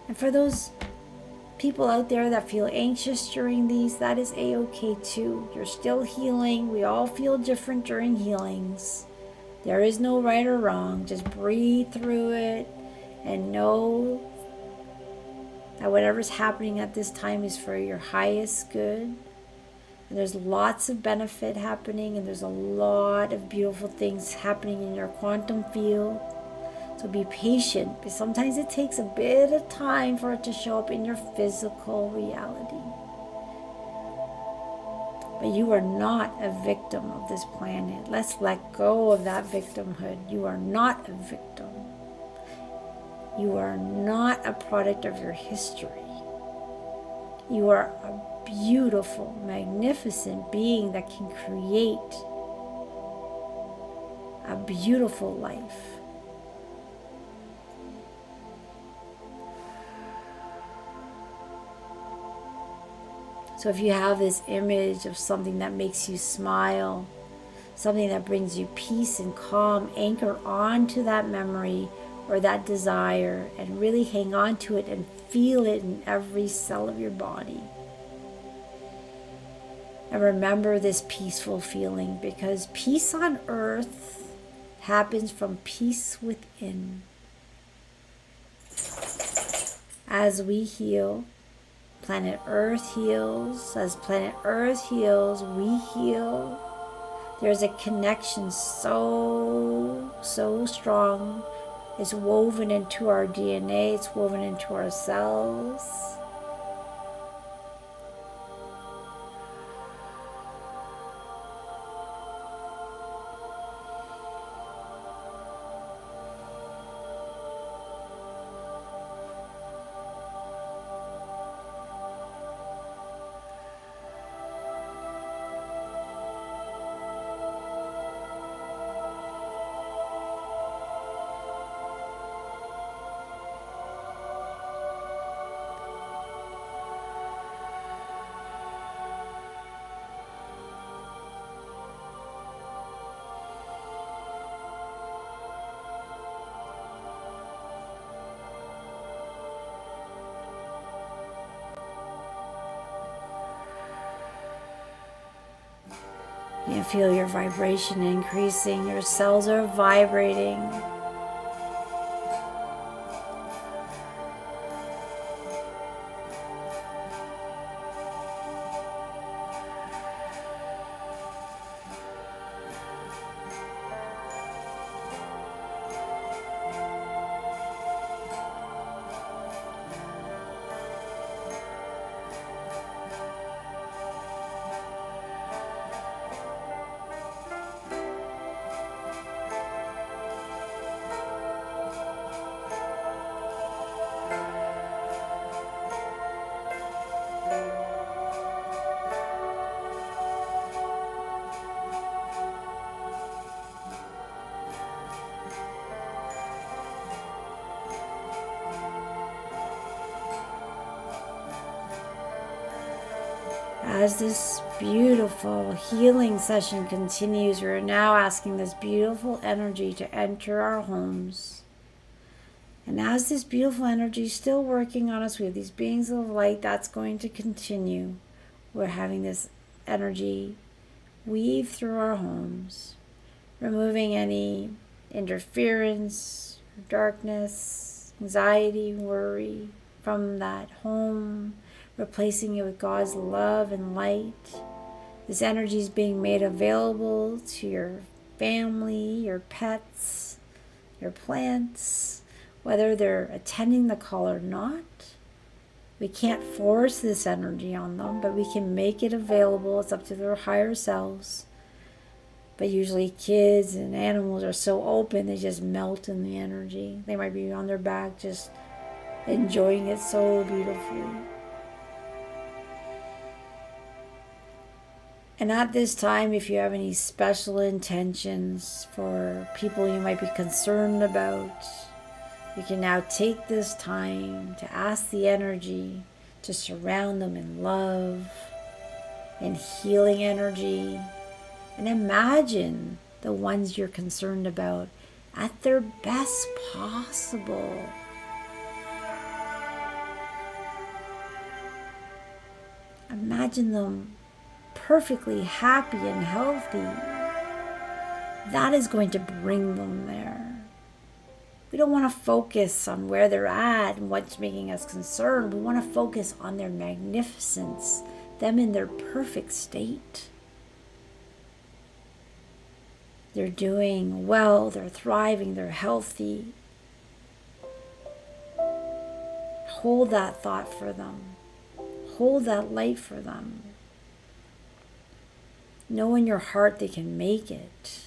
And for those people out there that feel anxious during these, that is a-okay too. You're still healing. We all feel different during healings. There is no right or wrong. Just breathe through it and know that whatever's happening at this time is for your highest good. And there's lots of benefit happening, and there's a lot of beautiful things happening in your quantum field. So be patient, because sometimes it takes a bit of time for it to show up in your physical reality. But you are not a victim of this planet. Let's let go of that victimhood. You are not a victim. You are not a product of your history. You are a beautiful, magnificent being that can create a beautiful life. So if you have this image of something that makes you smile, something that brings you peace and calm, anchor on to that memory or that desire and really hang on to it and feel it in every cell of your body. And remember this peaceful feeling, because peace on earth happens from peace within. As we heal, planet Earth heals. As planet Earth heals, we heal. There's a connection so strong. It's woven into our DNA. It's woven into our cells. You feel your vibration increasing. Your cells are vibrating. As this beautiful healing session continues, we're now asking this beautiful energy to enter our homes. And as this beautiful energy is still working on us, we have these beings of light, that's going to continue. We're having this energy weave through our homes, removing any interference, darkness, anxiety, worry, from that home, replacing it with God's love and light. This energy is being made available to your family, your pets, your plants, whether they're attending the call or not. We can't force this energy on them, but we can make it available. It's up to their higher selves. But usually kids and animals are so open, they just melt in the energy. They might be on their back just enjoying it so beautifully. And at this time, if you have any special intentions for people you might be concerned about, you can now take this time to ask the energy to surround them in love and healing energy. And imagine the ones you're concerned about at their best possible. Imagine them perfectly happy and healthy. That is going to bring them there. We don't want to focus on where they're at and what's making us concerned. We want to focus on their magnificence, them in their perfect state. They're doing well, they're thriving, they're healthy. Hold that thought for them. Hold that light for them. Know in your heart they can make it.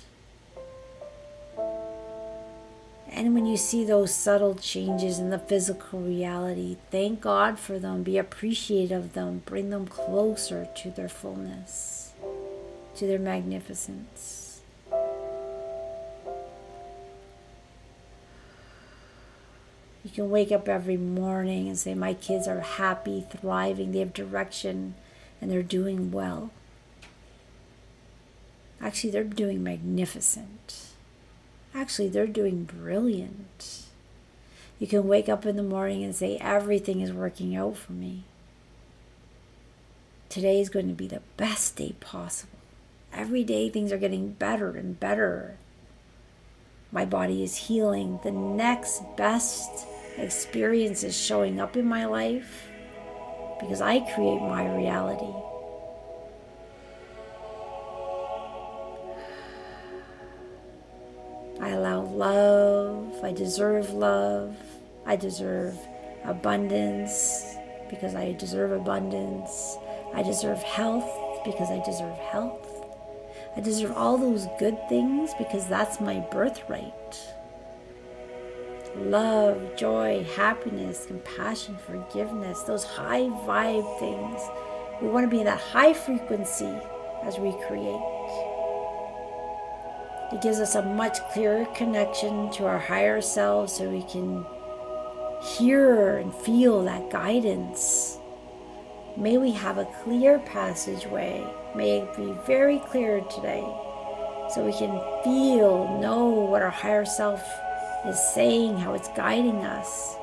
And when you see those subtle changes in the physical reality, thank God for them, be appreciative of them, bring them closer to their fullness, to their magnificence. You can wake up every morning and say, my kids are happy, thriving, they have direction, and they're doing well. Actually, they're doing magnificent. Actually, they're doing brilliant. You can wake up in the morning and say, everything is working out for me. Today is going to be the best day possible. Every day things are getting better and better. My body is healing. The next best experience is showing up in my life because I create my reality. I allow love. I deserve love. I deserve abundance because I deserve abundance. I deserve health because I deserve health. I deserve all those good things because that's my birthright. Love, joy, happiness, compassion, forgiveness, those high vibe things. We want to be in that high frequency as we create. It gives us a much clearer connection to our higher selves so we can hear and feel that guidance. May we have a clear passageway. May it be very clear today so we can feel, know what our higher self is saying, how it's guiding us.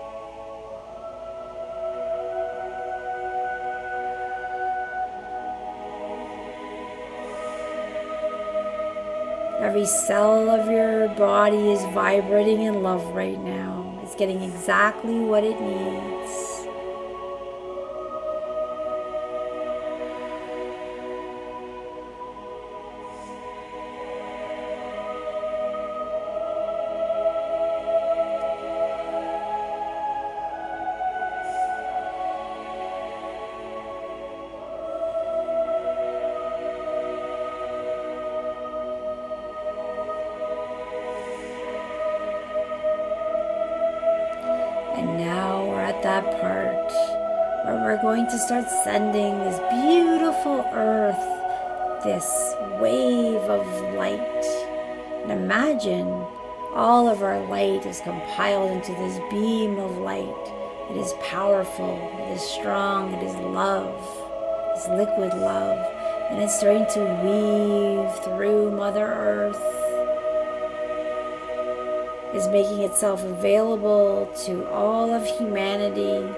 Every cell of your body is vibrating in love right now. It's getting exactly what it needs. And now we're at that part where we're going to start sending this beautiful earth, this wave of light. And imagine all of our light is compiled into this beam of light. It is powerful, it is strong, it is love, it's liquid love. And it's starting to weave through Mother Earth. Is making itself available to all of humanity,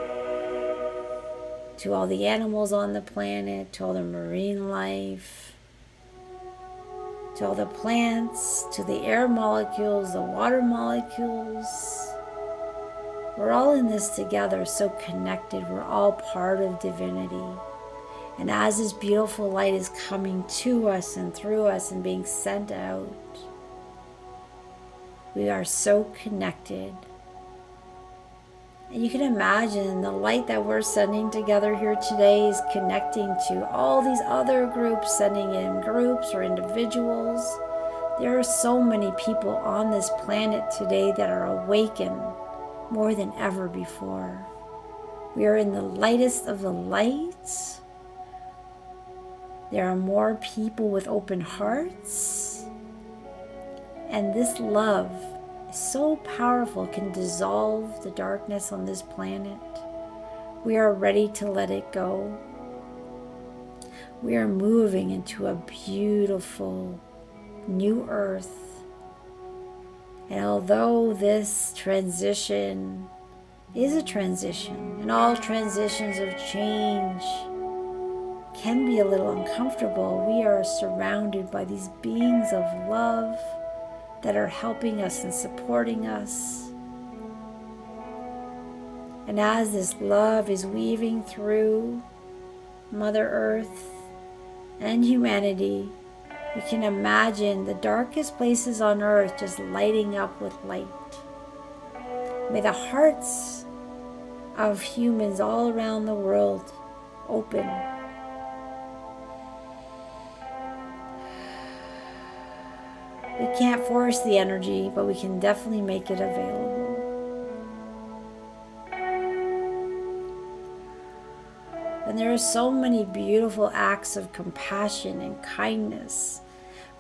to all the animals on the planet, to all the marine life, to all the plants, to the air molecules, the water molecules, We're all in this together, so connected. We're all part of divinity. And as this beautiful light is coming to us and through us and being sent out, we are so connected. And you can imagine the light that we're sending together here today is connecting to all these other groups, sending in groups or individuals. There are so many people on this planet today that are awakened more than ever before. We are in the lightest of the lights. There are more people with open hearts. And this love is so powerful, it can dissolve the darkness on this planet. We are ready to let it go. We are moving into a beautiful new earth. And although this transition is a transition, and all transitions of change can be a little uncomfortable, we are surrounded by these beings of love that are helping us and supporting us. And as this love is weaving through Mother Earth and humanity, you can imagine the darkest places on earth just lighting up with light. May the hearts of humans all around the world open. We can't force the energy, but we can definitely make it available. And there are so many beautiful acts of compassion and kindness.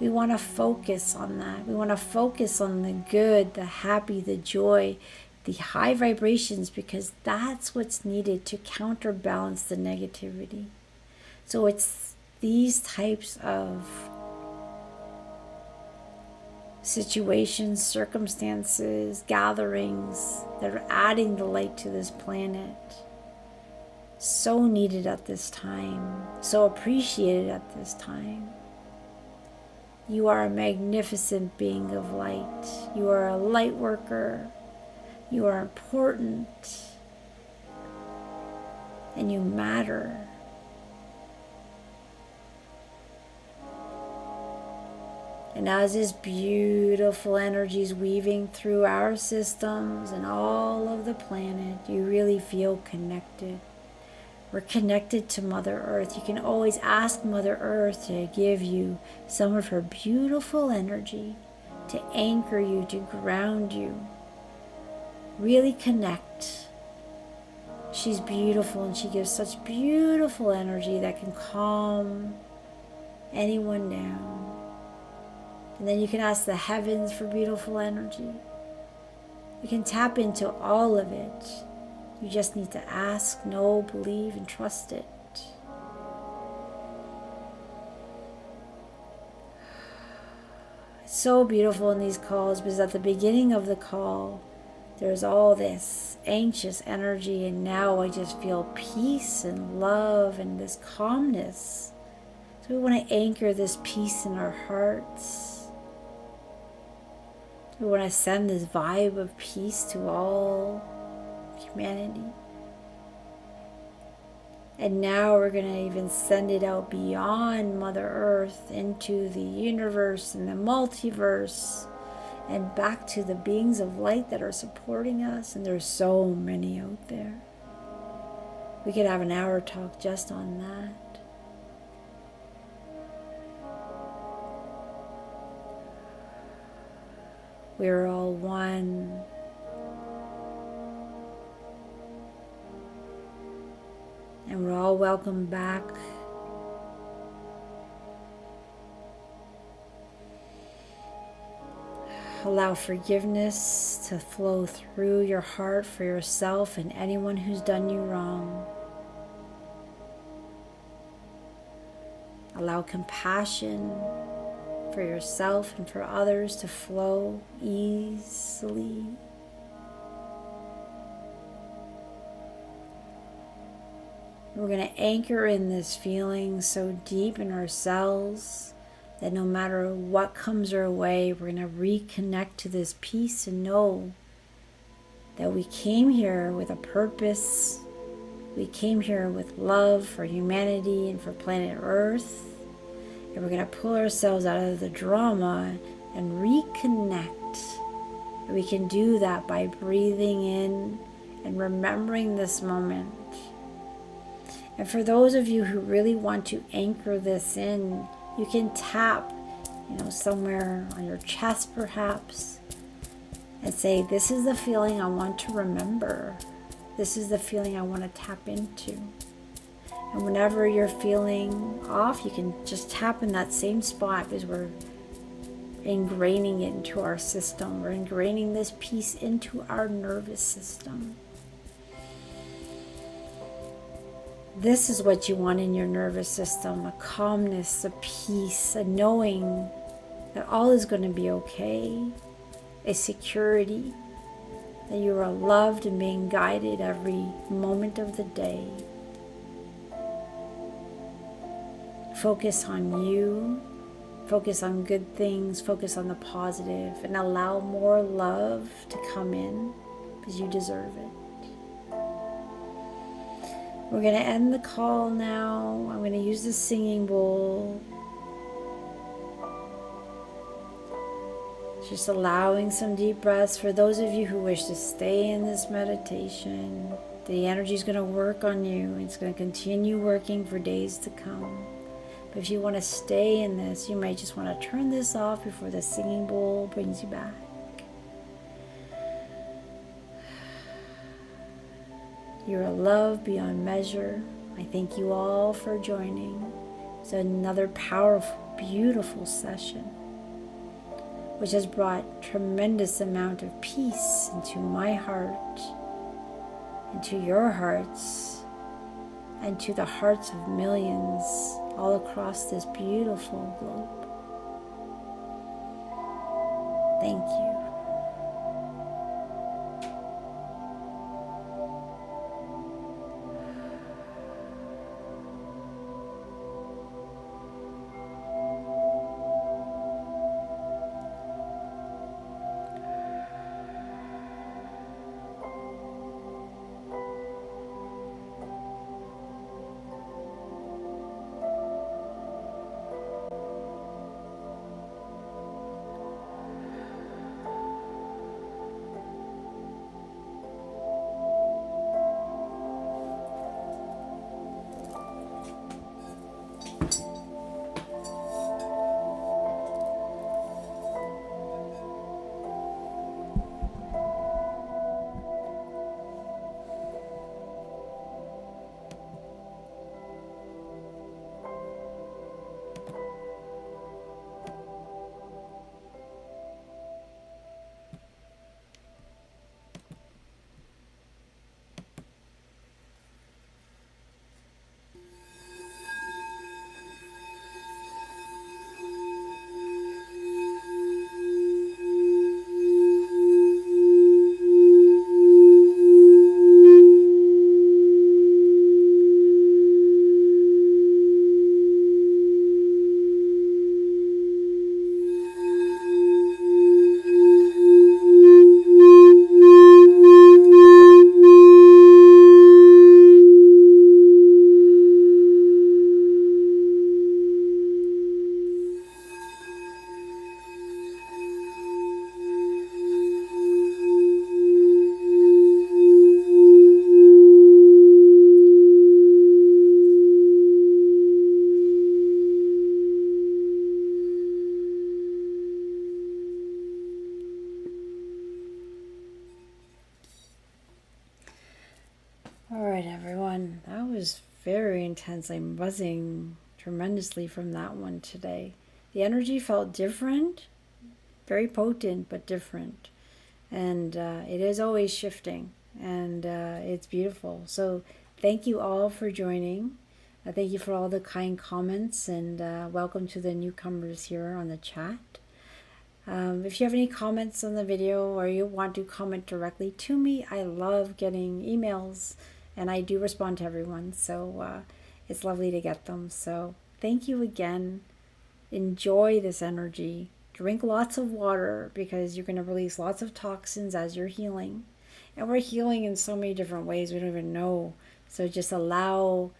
We want to focus on that. We want to focus on the good, the happy, the joy, the high vibrations, because that's what's needed to counterbalance the negativity. So it's these types of situations, circumstances, gatherings that are adding the light to this planet. So needed at this time, so appreciated at this time. You are a magnificent being of light. You are a light worker. You are important. And you matter. And as this beautiful energy is weaving through our systems and all of the planet, you really feel connected. We're connected to Mother Earth. You can always ask Mother Earth to give you some of her beautiful energy to anchor you, to ground you. Really connect. She's beautiful and she gives such beautiful energy that can calm anyone down. And then you can ask the heavens for beautiful energy. You can tap into all of it. You just need to ask, know, believe, and trust it. It's so beautiful in these calls because at the beginning of the call, there's all this anxious energy, and now I just feel peace and love and this calmness. So we want to anchor this peace in our hearts. We want to send this vibe of peace to all humanity. And now we're going to even send it out beyond Mother Earth into the universe and the multiverse and back to the beings of light that are supporting us. And there's so many out there. We could have an hour talk just on that. We're all one. And we're all welcome back. Allow forgiveness to flow through your heart for yourself and anyone who's done you wrong. Allow compassion for yourself and for others to flow easily. We're going to anchor in this feeling so deep in ourselves that no matter what comes our way, we're going to reconnect to this peace and know that we came here with a purpose. We came here with love for humanity and for planet Earth. And we're going to pull ourselves out of the drama and reconnect. And we can do that by breathing in and remembering this moment. And for those of you who really want to anchor this in, you can tap, somewhere on your chest perhaps, and say, this is the feeling I want to remember. This is the feeling I want to tap into. And whenever you're feeling off, you can just tap in that same spot, because we're ingraining it into our system. We're ingraining this piece into our nervous system. This is what you want in your nervous system: a calmness, a peace, a knowing that all is going to be okay, a security that you are loved and being guided every moment of the day. Focus on you, focus on good things, focus on the positive, and allow more love to come in, because you deserve it. We're going to end the call now. I'm going to use the singing bowl. Just allowing some deep breaths. For those of you who wish to stay in this meditation, the energy is going to work on you. It's going to continue working for days to come. But if you want to stay in this, you might just want to turn this off before the singing bowl brings you back. You're a love beyond measure. I thank you all for joining. It's another powerful, beautiful session, which has brought tremendous amount of peace into my heart, into your hearts, and to the hearts of millions all across this beautiful globe. Thank you. All right, everyone. That was very intense. I'm buzzing tremendously from that one today. The energy felt different, very potent, but different. And it is always shifting, and it's beautiful. So thank you all for joining. Thank you for all the kind comments, and welcome to the newcomers here on the chat. If you have any comments on the video, or you want to comment directly to me, I love getting emails, and I do respond to everyone, so it's lovely to get them. So thank you again. Enjoy this energy. Drink lots of water, because you're going to release lots of toxins as you're healing. And we're healing in so many different ways we don't even know. So just allow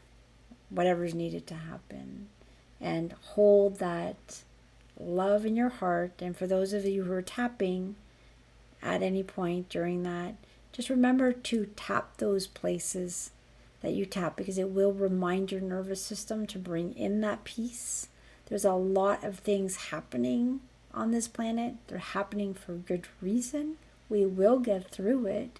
whatever's needed to happen and hold that love in your heart. And for those of you who are tapping at any point during that, just remember to tap those places that you tap, because it will remind your nervous system to bring in that peace. There's a lot of things happening on this planet. They're happening for good reason. We will get through it.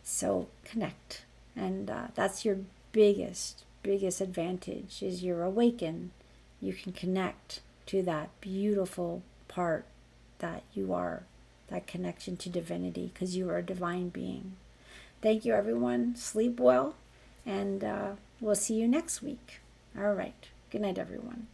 So connect. And that's your biggest advantage, is you're awakened. You can connect to that beautiful part that you are, that connection to divinity, because you are a divine being. Thank you, everyone. Sleep well, and we'll see you next week. All right. Good night, everyone.